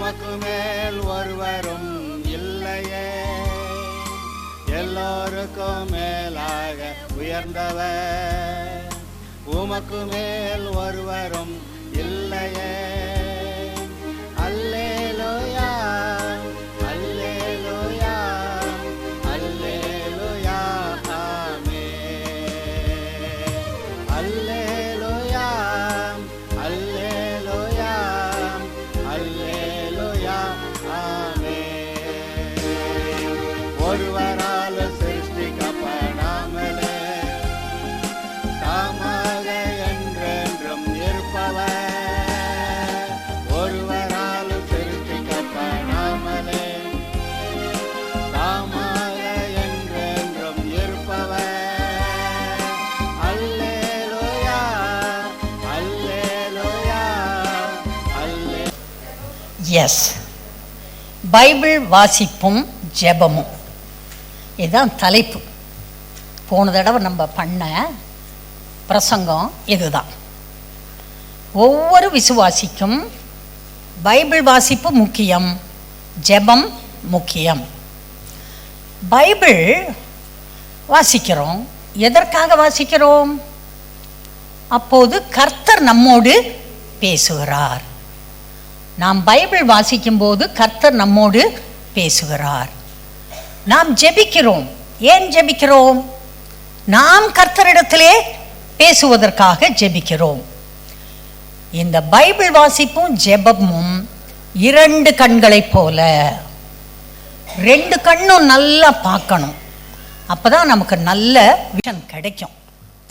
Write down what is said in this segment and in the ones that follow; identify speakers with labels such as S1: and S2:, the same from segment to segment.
S1: உமக்கு மேல் ஒருவரும் இல்லையே, எல்லோருக்கும் மேலாக உயர்ந்தவர். உமக்கு மேல் ஒருவரும் இல்லையே. அல்லேலூயா அல்லேலூயா அல்லேலூயா ஆமென். அல்லேலூயா அல்லேலூயா அல்லேலூயா ஆமென். ஒருவரால் சிருஷ்டிக்கப்படாமலே தாமாக என்றென்றும் இருப்பவர். ஒருவரால் சிருஷ்டிக்கப்படாமலே தாமாக என்றென்றும் இருப்பவர். அல்லேலூயா அல்லேலூயா அல்லே.
S2: எஸ், பைபிள் வாசிப்பும் ஜெபமும் இதுதான் தலைப்பு. போன தடவை நம்ம பண்ண பிரசங்கம் இதுதான். ஒவ்வொரு விசுவாசிக்கும் பைபிள் வாசிப்பு முக்கியம், ஜெபம் முக்கியம். பைபிள் வாசிக்கிறோம். எதற்காக வாசிக்கிறோம்? அப்போது கர்த்தர் நம்மோடு பேசுகிறார். நாம் பைபிள் வாசிக்கும்போது கர்த்தர் நம்மோடு பேசுகிறார். நாம் ஜெபிக்கிறோம். ஏன் ஜெபிக்கிறோம்? நாம் கர்த்தரிடத்திலே பேசுவதற்காக ஜெபிக்கிறோம். இந்த பைபிள் வாசிப்பும் ஜெபமும் இரண்டு கண்களைப் போல. ரெண்டு கண்ணும் நல்லா பார்க்கணும். அப்போதான் நமக்கு நல்ல விஷன் கிடைக்கும்,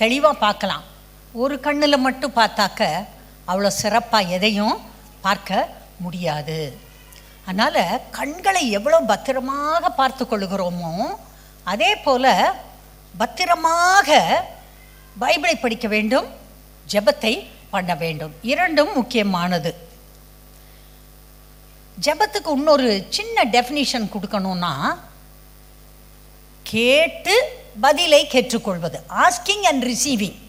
S2: தெளிவாக பார்க்கலாம். ஒரு கண்ணில் மட்டும் பார்த்தாக்க அவ்வளோ சிறப்பாக எதையும் பார்க்க முடியாது. அதனால் கண்களை எவ்வளோ பத்திரமாக பார்த்து கொள்கிறோமோ அதே போல் பத்திரமாக பைபிளை படிக்க வேண்டும், ஜெபத்தை பண்ண வேண்டும். இரண்டும் முக்கியமானது. ஜெபத்துக்கு இன்னொரு சின்ன டெஃபினிஷன் கொடுக்கணும்னா, கேட்டு பதிலை பெற்றுக்கொள்வது. Asking and receiving.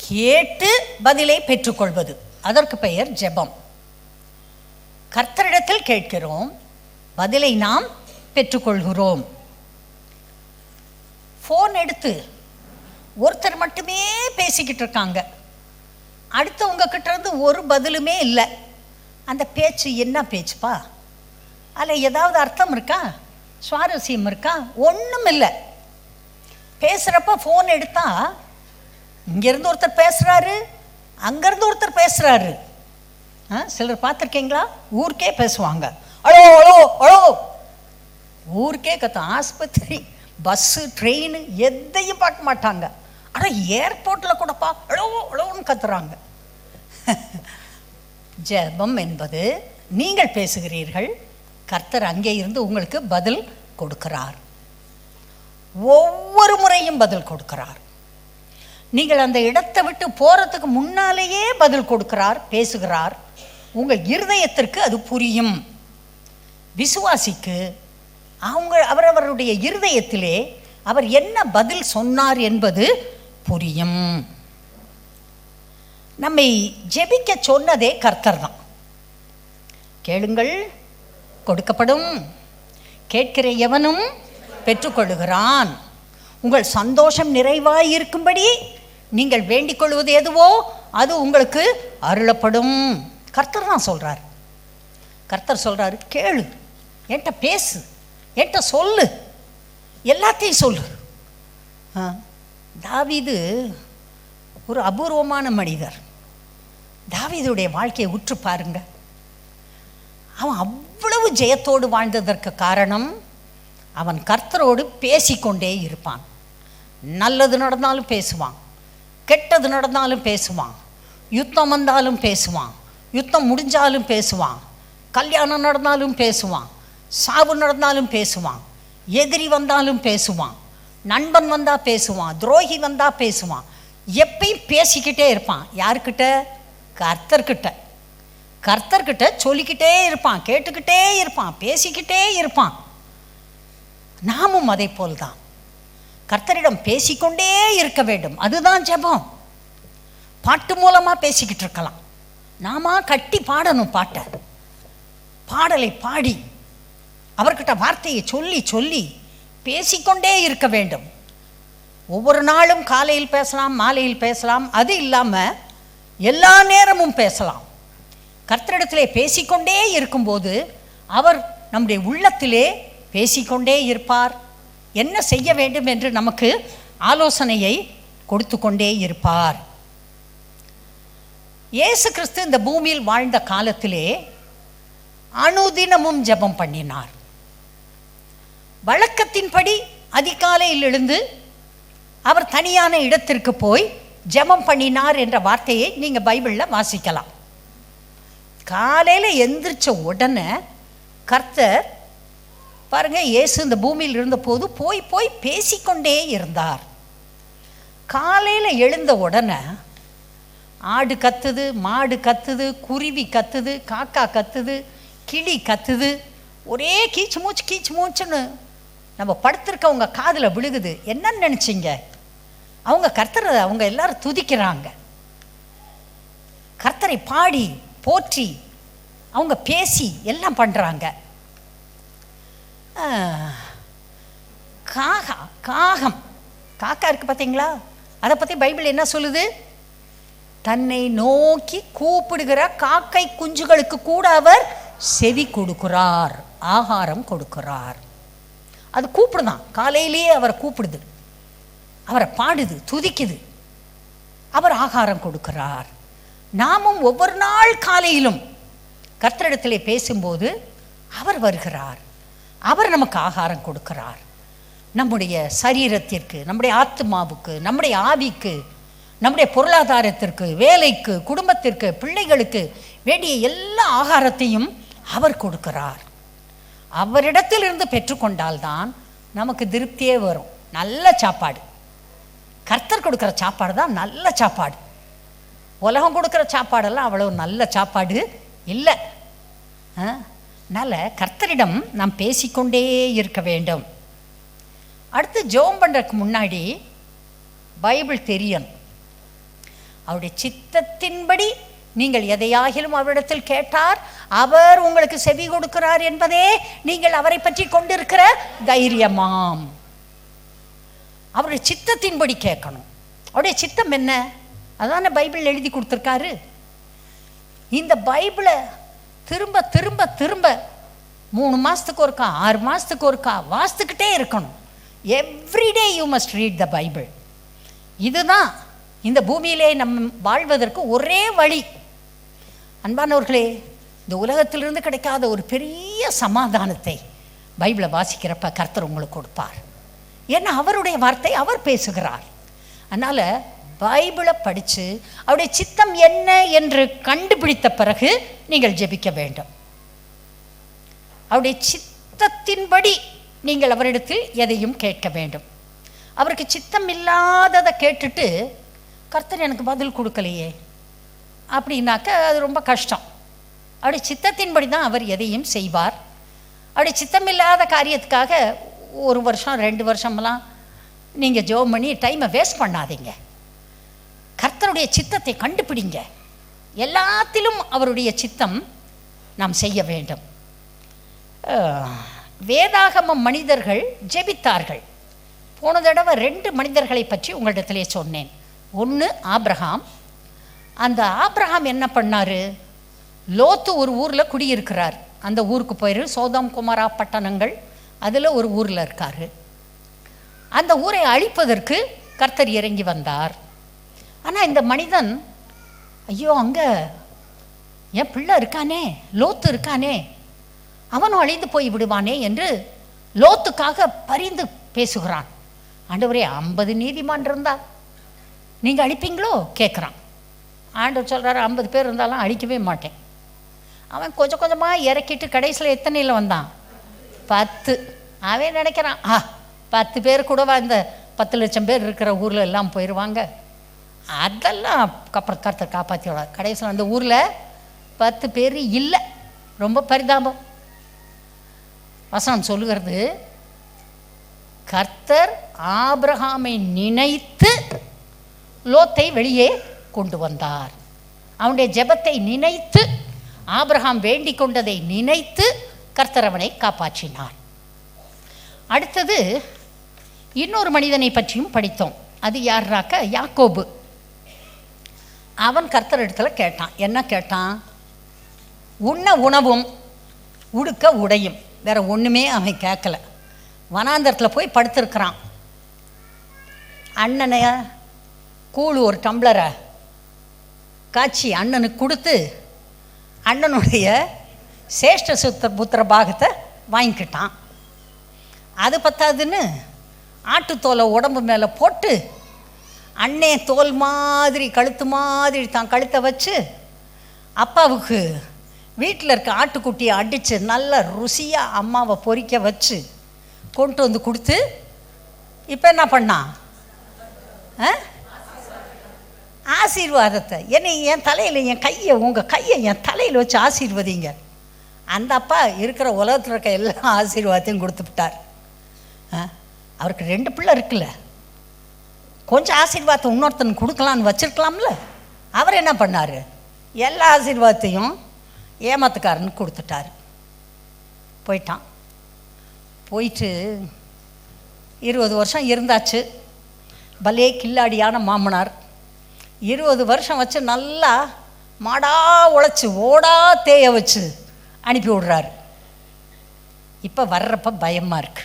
S2: கேட்டு பதிலை பெற்றுக்கொள்வது, அதற்கு பெயர் ஜெபம். கர்த்தரிடத்தில் கேட்கிறோம், பதிலை நாம் பெற்றுக்கொள்கிறோம். ஃபோன் எடுத்து ஒருத்தர் மட்டுமே பேசிக்கிட்டு இருக்காங்க, அடுத்தவங்க கிட்ட இருந்து ஒரு பதிலுமே இல்லை. அந்த பேச்சு என்ன பேச்சுப்பா? அதில் ஏதாவது அர்த்தம் இருக்கா? சுவாரஸ்யம் இருக்கா? ஒன்றும் இல்லை. பேசுகிறப்ப ஃபோன் எடுத்தால் இங்கேருந்து ஒருத்தர் பேசுகிறாரு, அங்கேருந்து ஒருத்தர் பேசுகிறாரு. சிலர் பார்த்துருக்கீங்களா? ஊருக்கே பேசுவாங்க, அழோ அழோ அழோ. ஊருக்கே கத்தும். ஆஸ்பத்திரி, பஸ்ஸு, ட்ரெயின் எதையும் பார்க்க மாட்டாங்க. ஆனால் ஏர்போர்ட்டில் கூடப்பா அழோ அழோன்னு கத்துறாங்க. ஜெபம் என்பது நீங்கள் பேசுகிறீர்கள், கர்த்தர் அங்கே இருந்து உங்களுக்கு பதில் கொடுக்கிறார். ஒவ்வொரு முறையும் பதில் கொடுக்கிறார். நீங்கள் அந்த இடத்தை விட்டு போகிறதுக்கு முன்னாலேயே பதில் கொடுக்கிறார், பேசுகிறார். உங்கள் இருதயத்திற்கு அது புரியும். விசுவாசிக்கு அவரவருடைய இருதயத்திலே அவர் என்ன பதில் சொன்னார் என்பது புரியும். நம்மை ஜெபிக்க சொன்னதே கர்த்தர் தான். கேளுங்கள் கொடுக்கப்படும், கேட்கிற எவனும் பெற்றுக்கொள்ளுகிறான். உங்கள் சந்தோஷம் நிறைவாய் இருக்கும்படி நீங்கள் வேண்டிக் கொள்வது எதுவோ அது உங்களுக்கு அருளப்படும். கர்த்தர் தான் சொல்கிறார். கர்த்தர் சொல்கிறாரு, கேளு, என்கிட்ட பேசு, என்கிட்ட சொல்லு, எல்லாத்தையும் சொல்லு. தாவீது ஒரு அபூர்வமான மனிதர். தாவீதுடைய வாழ்க்கையை உற்று பாருங்க. அவன் அவ்வளவு ஜெயத்தோடு வாழ்ந்ததற்கு காரணம், அவன் கர்த்தரோடு பேசிக்கொண்டே இருப்பான். நல்லது நடந்தாலும் பேசுவான், கெட்டது நடந்தாலும் பேசுவான், யுத்தம் வந்தாலும் பேசுவான், யுத்தம் முடிஞ்சாலும் பேசுவான், கல்யாணம் நடந்தாலும் பேசுவான், சாவு நடந்தாலும் பேசுவான், எதிரி வந்தாலும் பேசுவான், நண்பன் வந்தால் பேசுவான், துரோகி வந்தால் பேசுவான். எப்பயும் பேசிக்கிட்டே இருப்பான். யாருக்கிட்ட? கர்த்தர்கிட்ட. கர்த்தர்கிட்ட சொல்லிக்கிட்டே இருப்பான், கேட்டுக்கிட்டே இருப்பான், பேசிக்கிட்டே இருப்பான். நாமும் அதே போல்தான் கர்த்தரிடம் பேசிக்கொண்டே இருக்க வேண்டும். அதுதான் ஜெபம். பாட்டு மூலமாக பேசிக்கிட்டு இருக்கலாம், நாம கட்டி பாடணும் பாட்டை. பாடலை பாடி அவர்கிட்ட வார்த்தையை சொல்லி சொல்லி பேசிக்கொண்டே இருக்க வேண்டும். ஒவ்வொரு நாளும் காலையில் பேசலாம், மாலையில் பேசலாம், அது இல்லாமல் எல்லா நேரமும் பேசலாம். கர்த்தரிடத்திலே பேசிக்கொண்டே இருக்கும்போது அவர் நம்முடைய உள்ளத்திலே பேசிக்கொண்டே இருப்பார். என்ன செய்ய வேண்டும் என்று நமக்கு ஆலோசனையை கொடுத்து கொண்டே இருப்பார். இயேசு கிறிஸ்து இந்த பூமியில் வாழ்ந்த காலத்திலே அனுதினமும் ஜெபம் பண்ணினார். வழக்கத்தின்படி அதிகாலையில் எழுந்து அவர் தனியான இடத்திற்கு போய் ஜெபம் பண்ணினார் என்ற வார்த்தையை நீங்கள் பைபிளில் வாசிக்கலாம். காலையில் எந்திரிச்ச உடனே கர்த்தர் பாருங்க, இயேசு இந்த பூமியில் இருந்தபோது போய் போய் பேசிக்கொண்டே இருந்தார். காலையில் எழுந்த உடனே ஆடு கத்துது, மாடு கத்துது, குருவி கத்துது, காக்கா கத்துது, கிளி கத்துது, ஒரே கீச்சு மூச்சுன்னு நம்ம படுத்திருக்கவங்க காதில் விழுகுது. என்னன்னு நினச்சிங்க? அவங்க கர்த்தரை அவங்க எல்லாரும் துதிக்கிறாங்க. கர்த்தரை பாடி போற்றி அவங்க பேசி எல்லாம் பண்ணுறாங்க. காகம் காக்கா இருக்குது பார்த்தீங்களா? அதை பற்றி பைபிள் என்ன சொல்லுது? தன்னை நோக்கி கூப்பிடுகிற காக்கை குஞ்சுகளுக்கு கூட அவர் செவி கொடுக்கிறார், ஆகாரம் கொடுக்கிறார். அது கூப்பிடுதான், காலையிலேயே அவரை கூப்பிடுது, அவரை பாடுது, துதிக்குது, அவர் ஆகாரம் கொடுக்கிறார். நாமும் ஒவ்வொரு நாள் காலையிலும் கர்த்தரிடத்திலே பேசும்போது அவர் வருகிறார், அவர் நமக்கு ஆகாரம் கொடுக்கிறார். நம்முடைய சரீரத்திற்கு, நம்முடைய ஆத்மாவுக்கு, நம்முடைய ஆவிக்கு, நம்முடைய பொருளாதாரத்திற்கு, வேலைக்கு, குடும்பத்திற்கு, பிள்ளைகளுக்கு வேண்டிய எல்லா ஆகாரத்தையும் அவர் கொடுக்கிறார். அவரிடத்திலிருந்து பெற்றுக்கொண்டால்தான் நமக்கு திருப்தியே வரும். நல்ல சாப்பாடு, கர்த்தர் கொடுக்குற சாப்பாடு தான் நல்ல சாப்பாடு. உலகம் கொடுக்குற சாப்பாடெல்லாம் அவ்வளோ நல்ல சாப்பாடு இல்லை. அதனால் கர்த்தரிடம் நாம் பேசிக்கொண்டே இருக்க வேண்டும். அடுத்து ஜெபம் பண்ணுறதுக்கு முன்னாடி பைபிள் தெரியணும். அவருடைய சித்தத்தின்படி நீங்கள் எதையாகிலும் அவரிடத்தில் கேட்டார், அவர் உங்களுக்கு செவி கொடுக்கிறார் என்பதே நீங்கள் அவரை பற்றி கொண்டிருக்கிற தைரியமாம். அவருடைய சித்தத்தின்படி கேட்கணும். அவருடைய சித்தம் என்ன? அதான பைபிள் எழுதி கொடுத்துருக்காரு. இந்த பைபிளை திரும்ப திரும்ப திரும்ப 3 மாதத்துக்கு ஒருக்கா, 6 மாதத்துக்கு ஒருக்கா வாசித்துக்கிட்டே இருக்கணும். Everyday you must read the Bible. இதுதான் இந்த பூமியிலே நம் வாழ்வதற்கு ஒரே வழி. அன்பானவர்களே, இந்த உலகத்திலிருந்து கிடைக்காத ஒரு பெரிய சமாதானத்தை பைபிளை வாசிக்கிறப்ப கர்த்தர் உங்களுக்கு கொடுப்பார். ஏன்னா அவருடைய வார்த்தை, அவர் பேசுகிறார். அதனால் பைபிளை படித்து அவருடைய சித்தம் என்ன என்று கண்டுபிடித்த பிறகு நீங்கள் ஜெபிக்க வேண்டும். அவருடைய சித்தத்தின்படி நீங்கள் அவரிடத்தில் எதையும் கேட்க வேண்டும். அவருக்கு சித்தம் இல்லாததை கேட்டுட்டு கர்த்தர் எனக்கு பதில் கொடுக்கலையே அப்படின்னாக்க அது ரொம்ப கஷ்டம். அவருடைய சித்தத்தின்படி தான் அவர் எதையும் செய்வார். அவருடைய சித்தமில்லாத காரியத்துக்காக 1 வருஷம் 2 வருஷமெல்லாம் நீங்கள் ஜெபம் பண்ணி டைமை வேஸ்ட் பண்ணாதீங்க. கர்த்தருடைய சித்தத்தை கண்டுபிடிங்க. எல்லாத்திலும் அவருடைய சித்தம் நாம் செய்ய வேண்டும். வேதாகம மனிதர்கள் ஜெபித்தார்கள். போன தடவை 2 மனிதர்களை பற்றி உங்களிடத்திலே சொன்னேன். ஒன்று ஆபிரகாம். அந்த ஆபிரகாம் என்ன பண்ணார்? லோத்து ஒரு ஊரில் குடியிருக்கிறார். அந்த ஊருக்கு போயிரு, சோதம் குமாரா பட்டணங்கள் அதில் ஒரு ஊரில் இருக்கார். அந்த ஊரை அழிப்பதற்கு கர்த்தர் இறங்கி வந்தார். ஆனால் இந்த மனிதன், ஐயோ அங்கே என் பிள்ளை இருக்கானே, லோத்து இருக்கானே, அவனும் அழிந்து போய் விடுவானே என்று லோத்துக்காக பரிந்து பேசுகிறான். ஆண்டவரே, 50 நீதிமான் இருந்தால் நீங்கள் அழிப்பீங்களோ கேட்குறான். ஆண்டவர் சொல்கிறாரு, 50 பேர் இருந்தாலும் அழிக்கவே மாட்டேன். அவன் கொஞ்சம் கொஞ்சமாக இறக்கிட்டு கடைசியில் எத்தனையில் வந்தான்? 10. அவன் நினைக்கிறான், 10 பேர் கூடவா இந்த 10 லட்சம் பேர் இருக்கிற ஊரில் எல்லாம் போயிடுவாங்க, அதெல்லாம் அப்புறம் கர்த்தர் காப்பாற்றி விடாது. கடைசியில் அந்த ஊரில் 10 பேர் இல்லை. ரொம்ப பரிதாபம். வசனம் சொல்லுகிறது, கர்த்தர் ஆபிரகாமை நினைத்து லோத்தை வெளியே கொண்டு வந்தார். அவனுடைய ஜெபத்தை நினைத்து ஆபிரகாம் வேண்டிக் கொண்டதை நினைத்து கர்த்தர் அவனை காப்பாற்றினார். அடுத்தது இன்னொரு மனிதனை பற்றியும் படித்தோம். அது யாராக்க யாக்கோபு. அவன் கர்த்தர் இடத்துல கேட்டான். என்ன கேட்டான்? உண்ண உணவும் உடுக்க உடையும். வேற ஒன்றுமே அவன் கேட்கல. வனாந்தரத்தில் போய் படுத்திருக்கிறான். அண்ணனை கூழ் ஒரு டம்ளரை காய்ச்சி அண்ணனுக்கு கொடுத்து அண்ணனுடைய சேஷ்ட புத்திர பாகத்தை வாங்கிக்கிட்டான். அது பத்தாதுன்னு ஆட்டுத்தோலை உடம்பு மேலே போட்டு அண்ணே தோல் மாதிரி கழுத்து மாதிரி தான் கழுத்தை வச்சு அப்பாவுக்கு வீட்டில் இருக்க ஆட்டுக்குட்டியை அடித்து நல்ல ருசியாக அம்மாவை பொரிக்க வச்சு கொண்டு வந்து கொடுத்து இப்போ என்ன பண்ணான்? ஆசீர்வாதத்தை என்னை என் தலையில் என் கையை உங்கள் கையை என் தலையில் வச்சு ஆசீர்வதிங்க. அந்த அப்பா இருக்கிற உலகத்தில் இருக்க எல்லா ஆசீர்வாதத்தையும் கொடுத்து விட்டார். அவருக்கு 2 பிள்ளை இருக்குல்ல, கொஞ்சம் ஆசீர்வாதத்தை இன்னொருத்தனுக்கு கொடுக்கலான்னு வச்சுருக்கலாம்ல. அவர் என்ன பண்ணார்? எல்லா ஆசீர்வாதத்தையும் ஏமாத்துக்காரனுக்கு கொடுத்துட்டார். போயிட்டான். போயிட்டு 20 வருஷம் இருந்தாச்சு. பலே கில்லாடியான மாமனார். 20 வருஷம் வச்சு நல்லா மாடா உழைச்சி ஓடா தேய வச்சு அனுப்பி விடுறாரு. இப்போ வர்றப்ப பயமாக இருக்கு.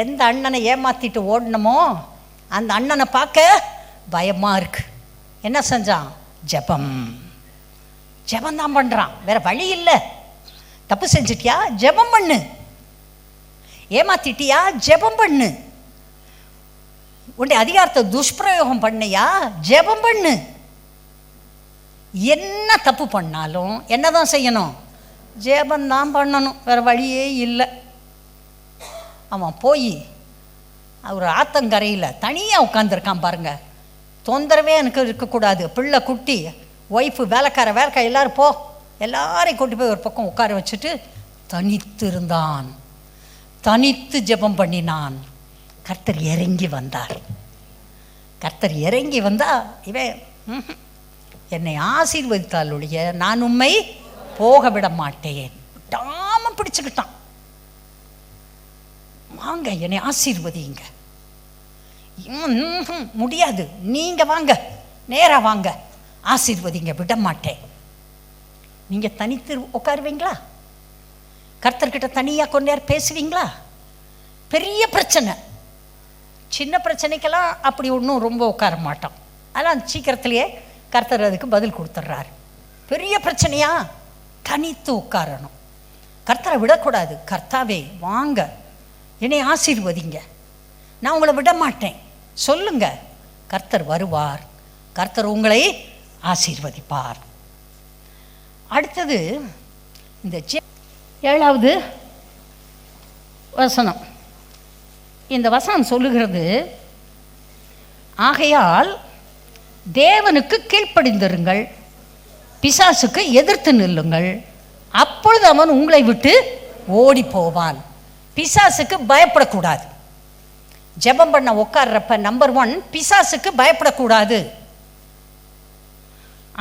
S2: எந்த அண்ணனை ஏமாற்றிட்டு ஓடணுமோ அந்த அண்ணனை பார்க்க பயமாக இருக்கு. என்ன செஞ்சான்? ஜெபந்தான் பண்ணுறான். வேற வழி இல்லை. தப்பு செஞ்சிட்டியா? ஜெபம் பண்ணு. ஏமாத்திட்டியா? ஜெபம் பண்ணு. உன்னுடைய அதிகாரத்தை துஷ்பிரயோகம் பண்ணியா? ஜெபம் பண்ணு. என்ன தப்பு பண்ணாலும் என்னதான் செய்யணும்? ஜெபந்தான் பண்ணணும். வேற வழியே இல்லை. அவன் போய் அவர் ஆத்தங்கரையில் தனியாக உட்காந்துருக்கான் பாருங்க. தொந்தரவே எனக்கு இருக்கக்கூடாது. பிள்ளை குட்டி ஒய்ஃபு வேலைக்கார எல்லோரும் போ, எல்லாரையும் கொண்டு போய் ஒரு பக்கம் உட்கார வச்சுட்டு தனித்து இருந்தான். தனித்து ஜெபம் பண்ணினான். கர்த்தர் இறங்கி வந்தார். கர்த்தர் இறங்கி வந்தா இவன் என்னை ஆசீர்வதித்தாலுடைய நான் உம்மை போக விட மாட்டேன். விடாம பிடிச்சுக்கிட்டான். வாங்க என்னை ஆசீர்வதிங்க. முடியாது, நீங்க வாங்க, நேரா வாங்க, ஆசீர்வதிங்க, விட மாட்டேன். நீங்க தனித்து உட்காருவீங்களா? கர்த்தர்கிட்ட தனியாக கொஞ்ச நேரம் பேசுவீங்களா? பெரிய பிரச்சனை, சின்ன பிரச்சனைக்கெல்லாம் அப்படி ஒன்றும் ரொம்ப உட்கார மாட்டோம். அதெல்லாம் சீக்கிரத்திலேயே கர்த்தர் அதுக்கு பதில் கொடுத்துட்றாரு. பெரிய பிரச்சனையா? தனித்து உட்காரணும். கர்த்தரை விடக்கூடாது. கர்த்தாவே வாங்க, என்னை ஆசீர்வதிங்க, நான் உங்களை விட மாட்டேன் சொல்லுங்க. கர்த்தர் வருவார். கர்த்தர் உங்களை ஆசீர்வதிப்பார். அடுத்தது இந்த 7வது வசனம். இந்த வசனம் சொல்லுகிறது, ஆகையால் தேவனுக்கு கீழ்ப்படிந்திருங்கள், பிசாசுக்கு எதிர்த்து நில்லுங்கள், அப்பொழுது அவன் உங்களை விட்டு ஓடி போவான். பிசாசுக்கு பயப்படக்கூடாது. ஜெபம் பண்ண உட்கார்றப்ப நம்பர் 1 பிசாசுக்கு பயப்படக்கூடாது.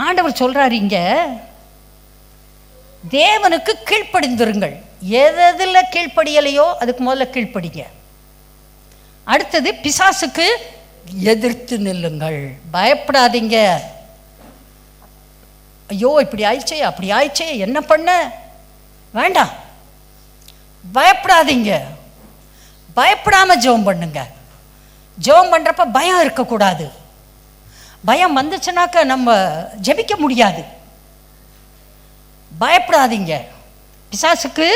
S2: ஆண்டவர் சொல்றாரு இங்க, தேவனுக்கு கீழ்ப்படிந்திருங்கள். எதில் கீழ்ப்படியலையோ அதுக்கு முதல்ல கீழ்ப்படிங்க. அடுத்தது பிசாசுக்கு எதிர்த்து நில்லுங்கள். பயப்படாதீங்க. ஐயோ இப்படி ஆயிடுச்சே அப்படி ஆயிடுச்சே என்ன பண்ண வேண்டாம், பயப்படாதீங்க. பயப்படாம ஜெபம் பண்ணுங்க. ஜெபம் பண்றப்ப பயம் இருக்கக்கூடாது. பயம் வந்துச்சுனாக்க நம்ம ஜெபிக்க முடியாது. பயப்படாதீங்க. பிசாசுக்கு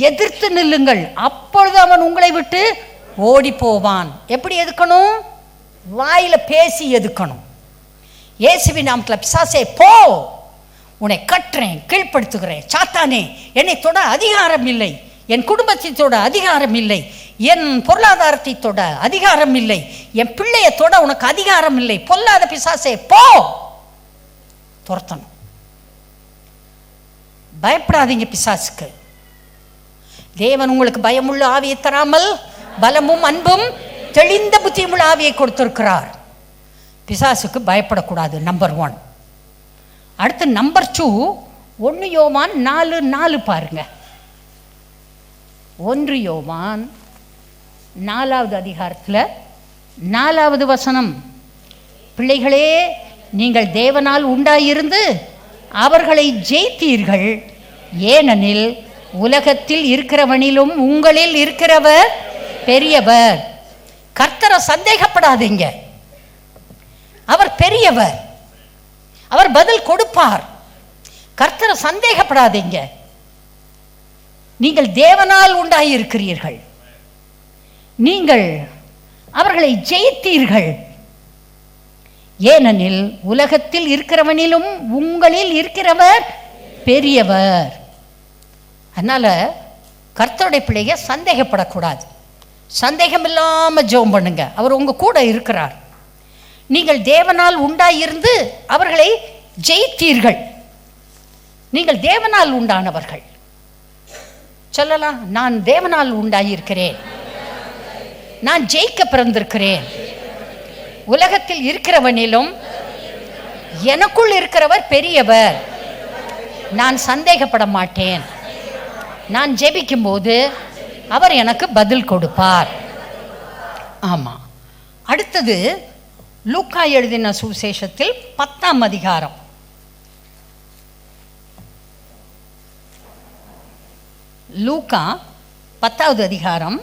S2: எதிர்த்து நில்லுங்கள், அப்பொழுது அவன் உங்களை விட்டு ஓடி போவான். எப்படி எதுக்கணும்? வாயில பேசி எதுக்கணும். இயேசுவின் நாமத்தில் பிசாசே போ, உன்னை கட்டுறேன், கீழ்ப்படுத்துகிறேன். சாத்தானே என்னை தொட அதிகாரம் இல்லை, என் குடும்பத்தை தொட அதிகாரம் இல்லை, என் பொருளாதாரத்தை தொட அதிகாரம் இல்லை, என் பிள்ளையை தொட உனக்கு அதிகாரம் இல்லை. பொல்லாத பிசாசே போ, துரத்தணும். பயப்படாதீங்க பிசாசுக்கு. தேவன் உங்களுக்கு பயமுள்ள ஆவியை தராமல் பலமும் அன்பும் தெளிந்த புத்தியுமுள்ள ஆவியை கொடுத்திருக்கிறார். பிசாசுக்கு பயப்படக்கூடாது. நம்பர் 1. அடுத்து நம்பர் 2, 1 யோவான் 4:4 பாருங்க. 1 யோவான் 4வது அதிகாரத்தில் 4வது வசனம். பிள்ளைகளே, நீங்கள் தேவனால் உண்டாயிருந்து அவர்களை ஜெயித்தீர்கள், ஏனெனில் உலகத்தில் இருக்கிறவனிலும் உங்களில் இருக்கிறவர் பெரியவர். கர்த்தரை சந்தேகப்படாதீங்க, அவர் பெரியவர், அவர் பதில் கொடுப்பார். கர்த்தரை சந்தேகப்படாதீங்க. நீங்கள் தேவனால் உண்டாயிருக்கிறீர்கள், நீங்கள் அவர்களை ஜெயித்தீர்கள், ஏனெனில் உலகத்தில் இருக்கிறவனிலும் உங்களில் இருக்கிறவர் பெரியவர். அதனால கர்த்தருடைய பிள்ளைங்க சந்தேகப்படக்கூடாது. சந்தேகம் இல்லாமல் ஜெபம் பண்ணுங்க, அவர் உங்க கூட இருக்கிறார். நீங்கள் தேவனால் உண்டாயிருந்து அவர்களை ஜெயித்தீர்கள். நீங்கள் தேவனால் உண்டானவர்கள். சொல்லலாம், நான் தேவனால் உண்டாயிருக்கிறேன், நான் ஜெயிக்க பிறந்திருக்கிறேன். உலகத்தில் இருக்கிறவனிலும் எனக்குள் இருக்கிறவர் பெரியவர். நான் சந்தேகப்பட மாட்டேன். நான் ஜெபிக்கும் போது அவர் எனக்கு பதில் கொடுப்பார். ஆமாம். அடுத்தது லூக்கா எழுதின சுவிசேஷத்தில் 10ஆம் அதிகாரம். லூக்கா 10வது அதிகாரம்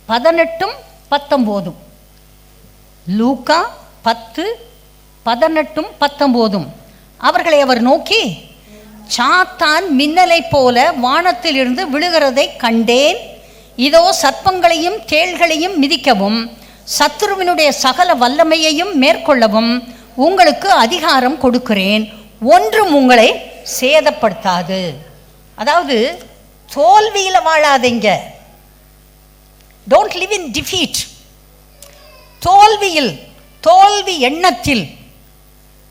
S2: 18-19. லூக்கா 10:18-19. அவர்களை அவர் நோக்கி, சாத்தான் மின்னலை போல வானத்திலிருந்து விழுகிறதை கண்டேன். இதோ சர்ப்பங்களையும் தேள்களையும் மிதிக்கவும் சத்துருவினுடைய சகல வல்லமையையும் மேற்கொள்ளவும் உங்களுக்கு அதிகாரம் கொடுக்கிறேன், ஒன்றும் உங்களை சேதப்படுத்தாது. அதாவது தோல்வியில் வாழாதீங்க. Don't live in defeat. தோல்வி எண்ணத்தில்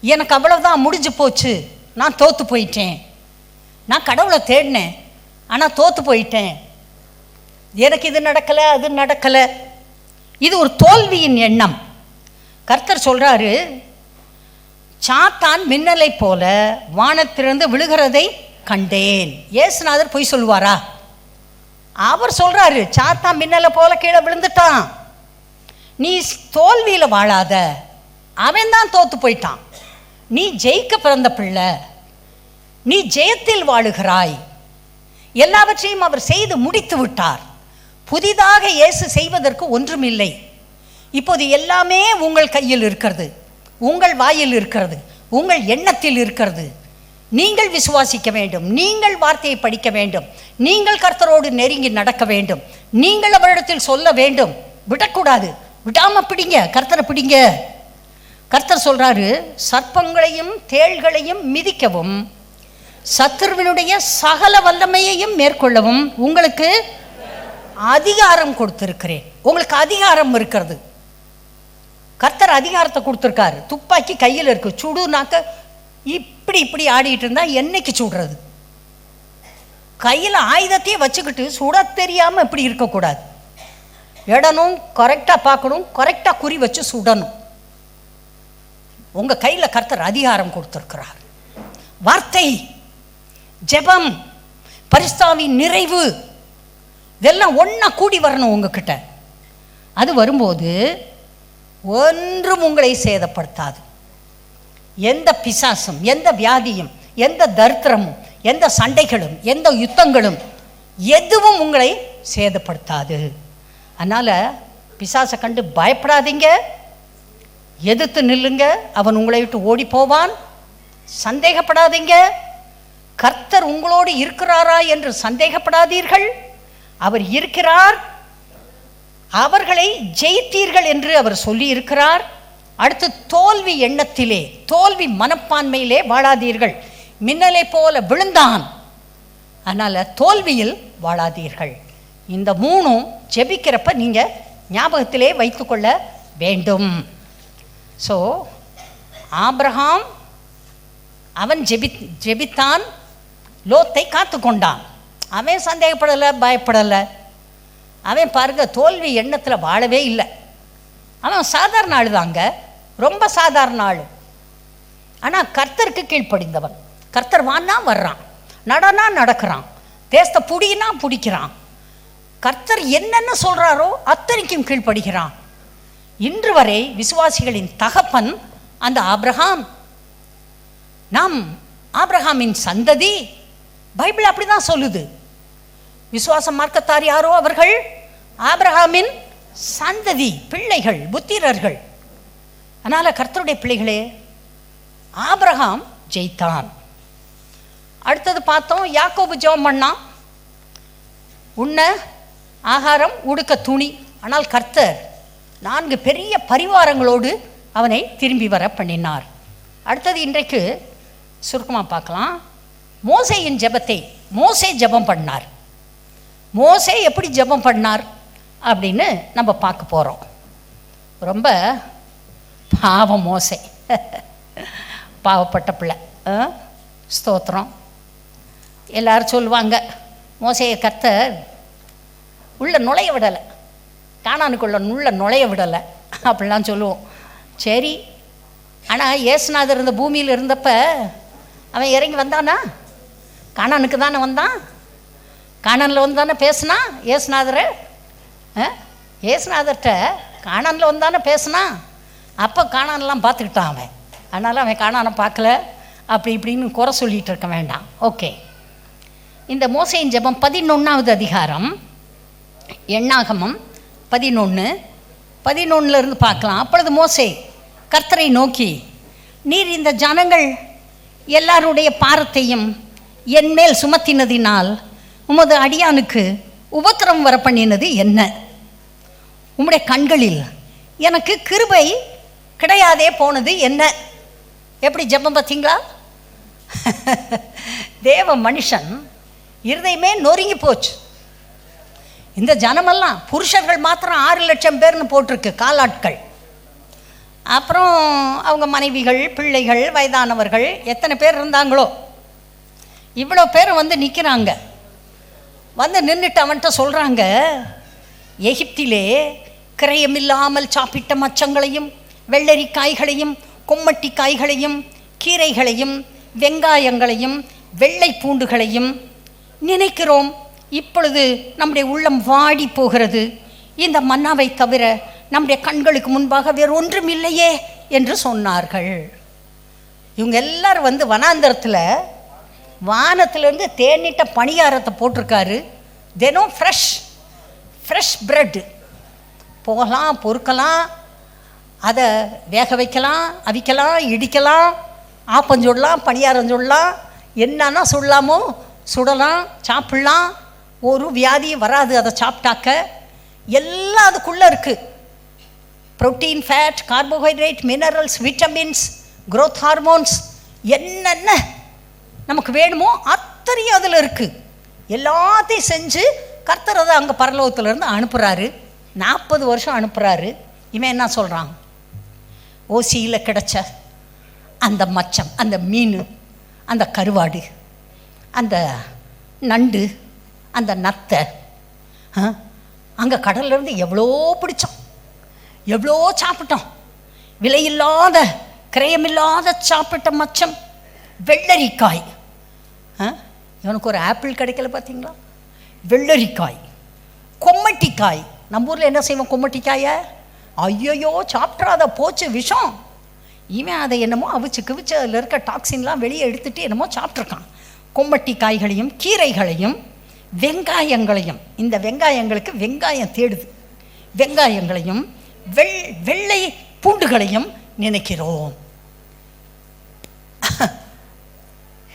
S2: எனக்கு அவ்வளவுதான், முடிஞ்சு போச்சு, நான் தோற்று போயிட்டேன், நான் கடவுளை தேடினேன் ஆனால் தோற்று போயிட்டேன், எனக்கு இது நடக்கலை அது நடக்கலை, இது ஒரு தோல்வியின் எண்ணம். கர்த்தர் சொல்றாரு, சாத்தான் மின்னலை போல வானத்திலிருந்து விழுகிறதை கண்டேன். இயேசுநாதர் பொய் சொல்லுவாரா? அவர் சொல்றாரு, சாத்தான் மின்னலை போல கீழே விழுந்துட்டான், நீ தோல்வியில் வாழாத, அவன் தான் தோத்து போயிட்டான், நீ ஜெயிக்க பிறந்த பிள்ளை, நீ ஜெயத்தில் வாழுகிறாய், எல்லாவற்றையும் அவர் செய்து முடித்து விட்டார், புதிதாக இயேசு செய்வதற்கு ஒன்றுமில்லை, இப்போது எல்லாமே உங்கள் கையில் இருக்கிறது, உங்கள் வாயில் இருக்கிறது, உங்கள் எண்ணத்தில் இருக்கிறது. நீங்கள் விசுவாசிக்க வேண்டும், நீங்கள் வார்த்தையை படிக்க வேண்டும், நீங்கள் கர்த்தரோடு நெருங்கி நடக்க வேண்டும், நீங்கள் அவரிடத்தில் சொல்ல வேண்டும். விடக்கூடாது, விடாம பிடிங்க, கர்த்தரை பிடிங்க. கர்த்தர் சொல்றாரு, சர்ப்பங்களையும் தேள்களையும் மிதிக்கவும் சத்துருவினுடைய சகல வல்லமையையும் மேற்கொள்ளவும் உங்களுக்கு அதிகாரம் கொடுத்திருக்கிறேன். உங்களுக்கு அதிகாரம் இருக்கிறது. கர்த்தர் அதிகாரத்தை கொடுத்துருக்காரு. துப்பாக்கி கையில் இருக்கு, சுடுனாக்க இப்படி இப்படி ஆடிட்டு இருந்தா என்னைக்கு சுடுறது? கையில் ஆயுதத்தையே வச்சுக்கிட்டு சுட தெரியாமல் இப்படி இருக்கக்கூடாது. இடனும் கரெக்டாக பார்க்கணும், கரெக்டாக குறி வச்சு சுடணும். உங்கள் கையில் கர்த்தர் அதிகாரம் கொடுத்துருக்கிறார். வார்த்தை, ஜெபம், பரிசுத்தாவின் நிறைவு, இதெல்லாம் ஒன்றா கூடி வரணும் உங்ககிட்ட. அது வரும்போது ஒன்றும் உங்களை சேதப்படுத்தாது. எந்த பிசாசும், எந்த வியாதியும், எந்த தரித்திரமும், எந்த சண்டைகளும், எந்த யுத்தங்களும் எதுவும் உங்களை சேதப்படுத்தாது. அதனால் பிசாசை கண்டு பயப்படாதீங்க, எதிர்த்து நில்லுங்க, அவன் உங்களை விட்டு ஓடி போவான். சந்தேகப்படாதீங்க, கர்த்தர் உங்களோடு இருக்கிறாரா என்று சந்தேகப்படாதீர்கள். அவர் இருக்கிறார், அவர்களை ஜெயித்தீர்கள் என்று அவர் சொல்லி இருக்கிறார். அடுத்து தோல்வி எண்ணத்திலே, தோல்வி மனப்பான்மையிலே வாழாதீர்கள். மின்னலை போல விழுந்தான், அதனால் தோல்வியில் வாழாதீர்கள். இந்த மூணும் ஜெபிக்கிறப்ப நீங்கள் ஞாபகத்திலே வைத்துக்கொள்ள வேண்டும். ஸோ ஆபிரகாம் அவன் ஜெபித்தான், லோத்தை காத்து கொண்டான். அவன் சந்தேகப்படலை, பயப்படலை. அவன் பாருங்க தோல்வி எண்ணத்தில் வாழவே இல்லை. அவன் சாதாரண ஆள் தாங்க, ரொம்ப சாதாரண ஆள். ஆனால் கர்த்தருக்கு கீழ்ப்படிந்தவன். கர்த்தர் வான்னா வர்றான், நடனா நடக்கிறான், தேசத்தை புடினா பிடிக்கிறான். கர்த்தர் என்னென்ன சொல்கிறாரோ அத்தனைக்கும் கீழ்ப்படுகிறான். இன்று வரை விசுவாசிகளின் தகப்பன் அந்த ஆபிரகாம். நாம் ஆபிரகாமின் சந்ததி. பைபிள் அப்படி தான் சொல்லுது. விசுவாச மார்க்கத்தார் யாரோ அவர்கள் ஆபிரகாமின் சந்ததி, பிள்ளைகள், புத்திரர்கள். அதனால் கர்த்தருடைய பிள்ளைகளே, ஆபிரகாம் ஜெயித்தான். அடுத்தது பார்த்தோம், யாக்கோபு ஜெபம் பண்ணான், உண்ண ஆகாரம், உடுக்க துணி. ஆனால் கர்த்தர் 4 பெரிய பரிவாரங்களோடு அவனை திரும்பி வர பண்ணினார். அடுத்தது இன்றைக்கு சுருக்கமாக பார்க்கலாம். மோசேயின் ஜெபத்தை மோசே ஜெபம் பண்ணார். மோசே எப்படி ஜெபம் பண்ணார் அப்படின்னு நம்ம பார்க்க போகிறோம். ரொம்ப பாவம் மோசே, பாவப்பட்ட பிள்ளை. ஸ்தோத்திரம். எல்லாரும் சொல்லுவாங்க, மோசேயை கர்த்தர் உள்ள நுழைய விடலை, கானானுக்குள்ள உள்ள நுழைய விடலை அப்படிலாம் சொல்லுவோம். சரி, ஆனால் ஏசுநாதர் இருந்த பூமியில் இருந்தப்ப அவன் இறங்கி வந்தானா? கானானுக்கு தானே வந்தான். கானானில் வந்து தானே பேசுனா ஏசுநாதரை. ஏசுநாதர்கிட்ட கானானில் வந்து தானே பேசுனா. அப்போ கானான்லாம் பார்த்துக்கிட்டான் அவன். அதனால் அவன் கானானை பார்க்கல அப்படி இப்படின்னு குறை சொல்லிகிட்டு இருக்க வேண்டாம். ஓகே, இந்த மோசேயின் ஜெபம் 11வது அதிகாரம், எண்ணாகமம் 11:11 பார்க்கலாம். அப்பொழுது மோசே கர்த்தரை நோக்கி, நீர் இந்த ஜனங்கள் எல்லாருடைய பாரத்தையும் என்மேல் சுமத்தினதினால் உமது அடியானுக்கு உபத்திரம் வர பண்ணினது என்ன? உம்முடைய கண்களில் எனக்கு கிருபை கிடையாதே போனது என்ன? எப்படி ஜெபம் பார்த்தீங்களா? தேவ மனுஷன் இருதயமே நொறுங்கி போச்சு. இந்த ஜனமெல்லாம் புருஷர்கள் மாத்திரம் 6 லட்சம் பேர்னு போட்டிருக்கு, காலாட்கள். அப்புறம் அவங்க மனைவிகள், பிள்ளைகள், வயதானவர்கள் எத்தனை பேர் இருந்தாங்களோ இவ்வளோ பேர் வந்து நிற்கிறாங்க. வந்து நின்றுட்டு அவன்கிட்ட சொல்கிறாங்க, எகிப்திலே கிரயமில்லாமல் சாப்பிட்ட மச்சங்களையும் வெள்ளரிக்காய்களையும் கொம்மட்டி காய்களையும் கீரைகளையும் வெங்காயங்களையும் வெள்ளை பூண்டுகளையும் நினைக்கிறோம். இப்பொழுது நம்முடைய உள்ளம் வாடி போகிறது. இந்த மன்னாவை தவிர நம்முடைய கண்களுக்கு முன்பாக வேறு ஒன்றும் இல்லையே என்று சொன்னார்கள். இவங்க எல்லாரும் வந்து வனாந்தரத்தில் வானத்திலேருந்து தேனிட்ட பணியாரத்தை போட்டிருக்காரு. தினம் ஃப்ரெஷ் பிரெட் போகலாம், பொறுக்கலாம், அதை வேக வைக்கலாம், அவிக்கலாம், இடிக்கலாம், ஆப்பஞ்சுடலாம், பணியாரம் சுடலாம், என்னன்னா சுடலாமோ சுடலாம், சாப்பிட்லாம். ஒரு வியாதி வராது அதை சாப்பிட்டாக்க. எல்லாம் அதுக்குள்ளே இருக்குது. Protein, fat, carbohydrate, minerals, vitamins, growth hormones, என்னென்ன நமக்கு வேணுமோ அத்தனையும் அதில் இருக்குது. எல்லாத்தையும் செஞ்சு கர்த்தர் அதை அங்கே பரலோகத்திலேருந்து அனுப்புகிறாரு. 40 வருஷம் அனுப்புகிறாரு. இவன் என்ன சொல்கிறான்? ஓசியில் கிடச்ச அந்த மச்சம், அந்த மீன், அந்த கருவாடு, அந்த நண்டு, அந்த நத்தை, அங்கே கடல்லேருந்து எவ்வளோ பிடிச்சோம், எவ்வளோ சாப்பிட்டோம். விலையில்லாத கிரயமில்லாத சாப்பிட்ட மச்சம், வெள்ளரிக்காய். இவனுக்கு ஒரு ஆப்பிள் கிடைக்கல பார்த்தீங்களா? வெள்ளரிக்காய், கொம்மட்டிக்காய். நம்ம ஊரில் என்ன செய்வோம் கொம்மட்டிக்காயை? ஐயோயோ சாப்பிட்றாத, போச்சு விஷம். இவன் அதை என்னமோ அவிச்சு கிவிச்சு அதில் இருக்க டாக்ஸின்லாம் வெளியே எடுத்துகிட்டு என்னமோ சாப்பிட்ருக்கான். கொம்மட்டி காய்களையும் கீரைகளையும் வெங்காயங்களையும், இந்த வெங்காயங்களுக்கு வெங்காயம் தேடுது, வெங்காயங்களையும் வெள்ளை பூண்டுகளையும் நினைக்கிறோம்.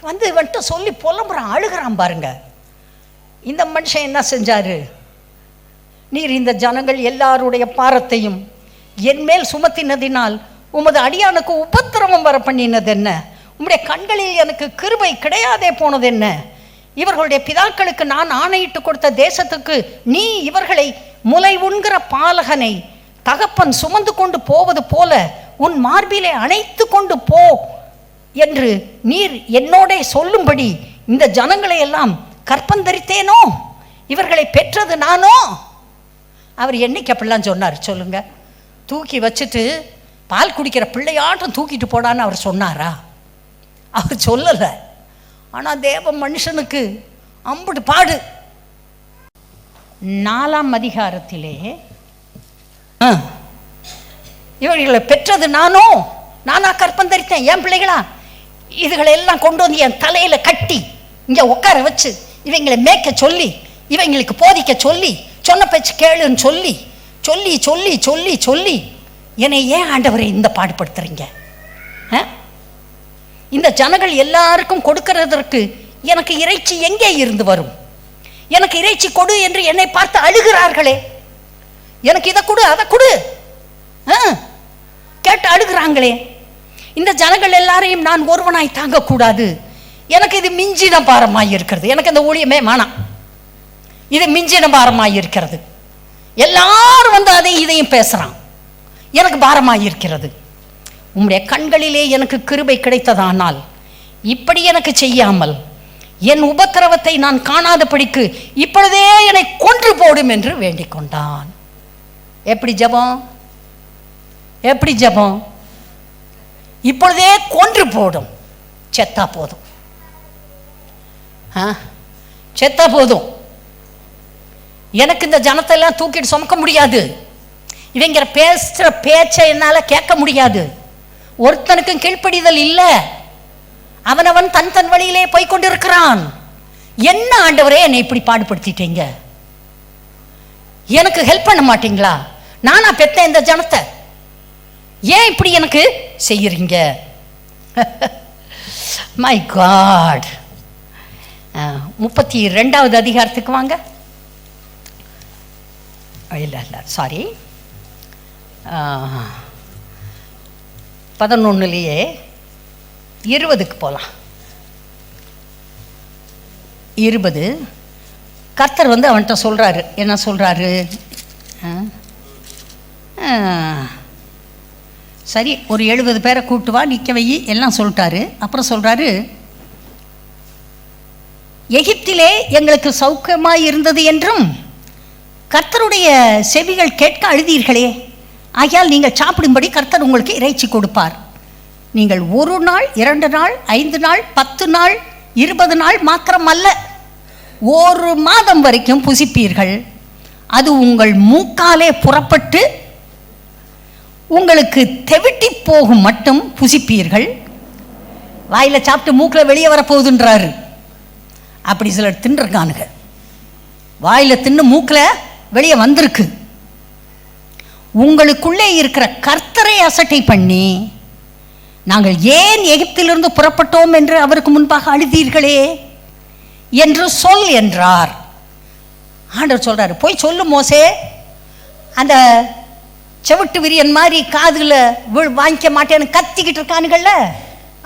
S2: வந்து வந்துட்டு சொல்லி புலம்புறான், அழுகிறான் பாருங்க. இந்த மனுஷன் என்ன செஞ்சாரு? நீர் இந்த ஜனங்கள் எல்லாருடைய பாரத்தையும் என்மேல் சுமத்தினதினால் உமது அடியானுக்கு உபத்திரவம் வர பண்ணினது என்ன? உம்முடைய கண்களில் எனக்கு கிருபை கிடையாதே போனது என்ன? இவர்களுடைய பிதாக்களுக்கு நான் ஆணையிட்டு கொடுத்த தேசத்துக்கு நீ இவர்களை முலை உண்கிற பாலகனை தகப்பன் சுமந்து கொண்டு போவது போல உன் மார்பிலே அணைத்து கொண்டு போ என்று நீர் என்னோட சொல்லும்படி இந்த ஜனங்களை எல்லாம் கற்பந்தரித்தேனோ? இவர்களை பெற்றது நானோ? அவர் என்னைக்கு அப்படிலாம் சொன்னார் சொல்லுங்க? தூக்கி வச்சுட்டு பால் குடிக்கிற பிள்ளையாட்டம் தூக்கிட்டு போடான்னு அவர் சொன்னாரா? அவர் சொல்லலை. ஆனால் தேவ மனுஷனுக்கு அம்புட்டு பாடு. 4ஆம் அதிகாரத்திலே இவர்களை பெற்றது நானா கற்பந்தரித்தேன், என் பிள்ளைகளா, இதுகளை எல்லாம் கொண்டு வந்து என் தலையில கட்டி இங்க உட்கார வச்சு இவங்களை மேய்க்க சொல்லி இவங்களுக்கு போதிக்க சொல்லி சொன்ன பேச்சு கேளுன்னு சொல்லி சொல்லி சொல்லி சொல்லி சொல்லி என்னை ஏன் ஆண்டவரை இந்த பாடுபடுத்துறீங்க? இந்த ஜனங்கள் எல்லாருக்கும் கொடுக்கிறதற்கு எனக்கு இறைச்சி எங்கே இருந்து வரும்? எனக்கு இறைச்சி கொடு என்று என்னை பார்த்து அழுகிறார்களே, எனக்கு இதை கொடு அதை கொடு கேட்டு அழுகிறாங்களே. இந்த ஜனங்கள் எல்லாரையும் நான் ஒருவனாய் தாங்கக்கூடாது. எனக்கு இது மிஞ்சின பாரமாய் இருக்கிறது. எனக்கு இந்த ஊழியமே வேணாம், இது மிஞ்சின பாரமாய் இருக்கிறது. எல்லாரும் வந்து அதையும் இதையும் பேசுறான், எனக்கு பாரமாய் இருக்கிறது. உம்முடைய கண்களிலே எனக்கு கிருபை கிடைத்ததானால் இப்படி எனக்கு செய்யாமல் என் உபத்திரவத்தை நான் காணாதபடிக்கு இப்பொழுதே என்னை கொன்று போடும் என்று வேண்டிக் கொண்டான். எப்படி ஜெபம்? எப்படி ஜெபம்? இப்பொழுதே கொன்று போடும், செத்தா போதும், செத்தா போதும். எனக்கு இந்த ஜனத்தை எல்லாம் தூக்கிட்டு சுமக்க முடியாது. இவங்க பேசுற பேச்சை என்னால கேட்க முடியாது. ஒருத்தனுக்கும் கீழ்ப்படிதல் இல்லை. அவனவன் தன் தன் வழியிலே போய் கொண்டிருக்கிறான். என்ன ஆண்டவரே என்னை இப்படி பாடுபடுத்திட்டீங்க? எனக்கு ஹெல்ப் பண்ண மாட்டீங்களா? நானா பெத்த இந்த ஜனத்தை, ஏன் இப்படி எனக்கு செய்யறீங்க? My God. 32வது அதிகாரத்துக்கு வாங்க. இல்லை சாரி, 11லேயே 20க்கு போகலாம். 20 கர்த்தர் வந்து அவன்கிட்ட சொல்கிறாரு. என்ன சொல்கிறாரு? சரி, ஒரு 70 பேரை கூட்டு வா, நிற்க வை, எல்லாம் சொல்லிட்டாரு. அப்புறம் சொல்கிறாரு, எகிப்திலே எங்களுக்கு சௌக்கியமாய் இருந்தது என்றும் கர்த்தருடைய செவிகள் கேட்க அழுதீர்களே, ஆகையால் நீங்கள் சாப்பிடும்படி கர்த்தர் உங்களுக்கு இறைச்சி கொடுப்பார். நீங்கள் 1 நாள் 2 நாள் 5 நாள் 10 நாள் 20 நாள் மாத்திரம் அல்ல, 1 மாதம் வரைக்கும் புசிப்பீர்கள். அது உங்கள் மூக்காலே புறப்பட்டு உங்களுக்கு தெவிட்டி போகும் மட்டும் புசிப்பீர்கள். வாயில சாப்பிட்டு மூக்கில் வெளியே வரப்போகுதுன்றாரு. அப்படி சிலர் தின்றுருக்கானுங்க. வாயில தின்னு மூக்கில் வெளியே வந்திருக்கு. உங்களுக்குள்ளே இருக்கிற கர்த்தரை அசட்டை பண்ணி நாங்கள் ஏன் எகிப்திலிருந்து புறப்பட்டோம் என்று அவருக்கு முன்பாக அழுதீர்களே என்று சொல் என்றார். ஆண்டவர் சொல்றாரு, போய் சொல்லு மோசே, அந்த செவிட்டு விரியன் மாதிரி காதுல வாங்கிக்க மாட்டேன்னு கத்திக்கிட்டு இருக்கானுங்கள்ல,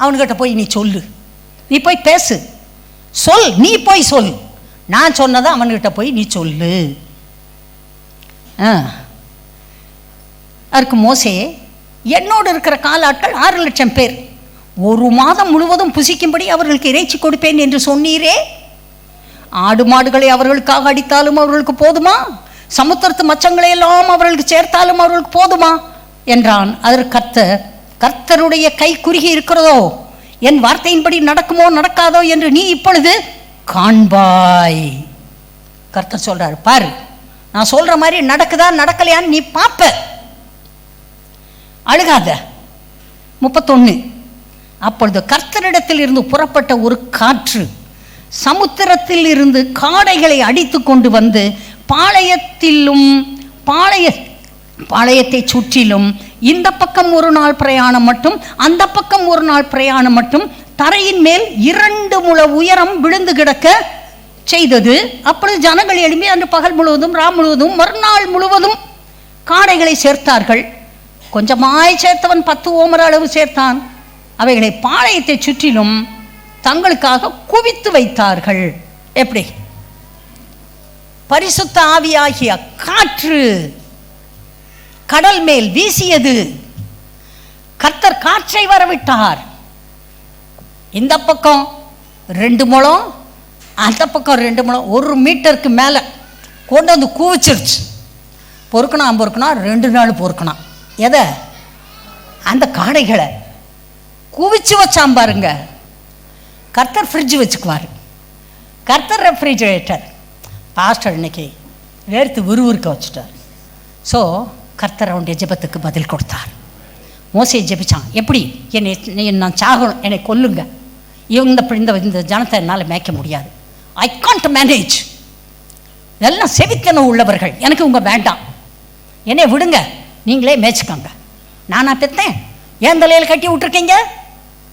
S2: அவனுக்கிட்ட போய் நீ சொல்லு, நீ போய் பேசு, சொல், நீ போய் சொல், நான் சொன்னதை அவன்கிட்ட போய் நீ சொல்லு. அதுக்கு மோசே, என்னோடு இருக்கிற காலாட்கள் 6 லட்சம் பேர், 1 மாதம் முழுவதும் புசிக்கும்படி அவர்களுக்கு இறைச்சி கொடுப்பேன் என்று சொன்னீரே, ஆடு மாடுகளை அவர்களுக்காக அடித்தாலும் அவர்களுக்கு போதுமா? சமுத்திரத்து மச்சங்களை எல்லாம் அவர்களுக்கு சேர்த்தாலும் அவர்களுக்கு போதுமா என்றான். அதற்கு கர்த்தருடைய கை குறுகி இருக்கிறதோ, என் வார்த்தையின்படி நடக்குமோ நடக்காதோ என்று நீ இப்பொழுது காண்பாய். கர்த்தர் சொல்றாரு, பாரு, நான் சொல்ற மாதிரி நடக்குதா நடக்கலையான்னு நீ பாப்ப, அழுகாத. 31 அப்பொழுது கர்த்தரிடத்தில் இருந்து புறப்பட்ட ஒரு காற்று சமுத்திரத்தில் இருந்து காடைகளை அடித்து கொண்டு வந்து பாளையத்தை சுற்றிலும் இந்த பக்கம் 1 நாள் பிரயாணம் மட்டும் அந்த பக்கம் 1 நாள் பிரயாணம் மட்டும் தரையின் மேல் 2 முழ உயரம் விழுந்து கிடக்க செய்தது. அப்பொழுது ஜனங்கள் எழும்பி அன்று பகல் முழுவதும் ராம் முழுவதும் மறுநாள் முழுவதும் காடைகளை சேர்த்தார்கள். கொஞ்சமாய் சேர்த்தவன் 10 ஓமர் அளவு சேர்த்தான். அவைகளை பாளையத்தை சுற்றிலும் தங்களுக்காக குவித்து வைத்தார்கள். எப்படி? பரிசுத்த ஆவியாகிய காற்று கடல் மேல் வீசியது. கர்த்தர் காற்றை வரவிட்டார். இந்த பக்கம் 2 முழம், அந்த பக்கம் 2 முழம், 1 மீட்டருக்கு மேலே கொண்டு வந்து குவிச்சிருச்சு. பொறுக்கணும் 2 நாள் பொறுக்கணும். எதை? அந்த காடைகளை குவிச்சு வச்சான் பாருங்க. கர்த்தர் ஃப்ரிட்ஜ் வச்சுக்குவார், கர்த்தர் ரெஃப்ரிஜரேட்டர். பாஸ்டர் இன்னைக்கு வேர்த்து விறுவிறுக்க வச்சுட்டார். ஸோ கர்த்தர் அவனுடைய ஜெபத்துக்கு பதில் கொடுத்தார். மோசே ஜெபிச்சான், எப்படி நான் சாகணும், என்னை கொல்லுங்க, இந்த ஜனத்தை என்னால் மேய்க்க முடியாது, ஐ காண்ட் மேனேஜ், இதெல்லாம் செவித்தனம் உள்ளவர்கள், எனக்கு உங்கள் வேண்டாம், என்னை விடுங்க, நீங்களே மேய்ச்சிக்கோங்க, நானா பெற்றேன், ஏன் தலையில் கட்டி விட்டுருக்கீங்க.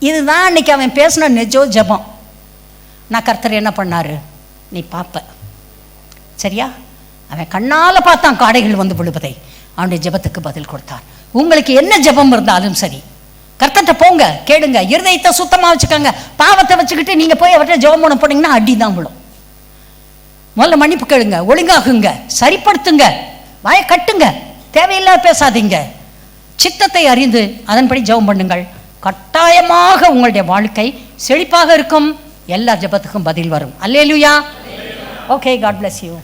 S2: இதுதான் இன்னைக்கு அவன் பேசின நெஜோ ஜெபம். நான் கர்த்தர் என்ன பண்ணார், நீ பார்ப்ப, சரியா? அவன் கண்ணால் பார்த்தான் காடைகள் வந்து விழுவதை. அவனுடைய ஜெபத்துக்கு பதில் கொடுத்தார். உங்களுக்கு என்ன ஜெபம் இருந்தாலும் சரி, கர்த்தர்கிட்ட போங்க, கேளுங்க, இருதயத்தை சுத்தமாக வச்சுக்கோங்க. பாவத்தை வச்சுக்கிட்டு நீங்கள் போய் அவர்கிட்ட ஜெபம் பண்ண போனீங்கன்னா அடி தான் விழும். முதல்ல மன்னிப்பு கேளுங்க, ஒழுங்காகுங்க, சரிப்படுத்துங்க, வாயை கட்டுங்க, தேவையில்லாத பேசாதீங்க, சித்தத்தை அறிந்து அதன்படி ஜெபம் பண்ணுங்கள். கட்டாயமாக உங்களுடைய வாழ்க்கை செழிப்பாக இருக்கும். எல்லா ஜெபத்துக்கும் பதில் வரும். அல்லேலூயா. Okay, God bless you.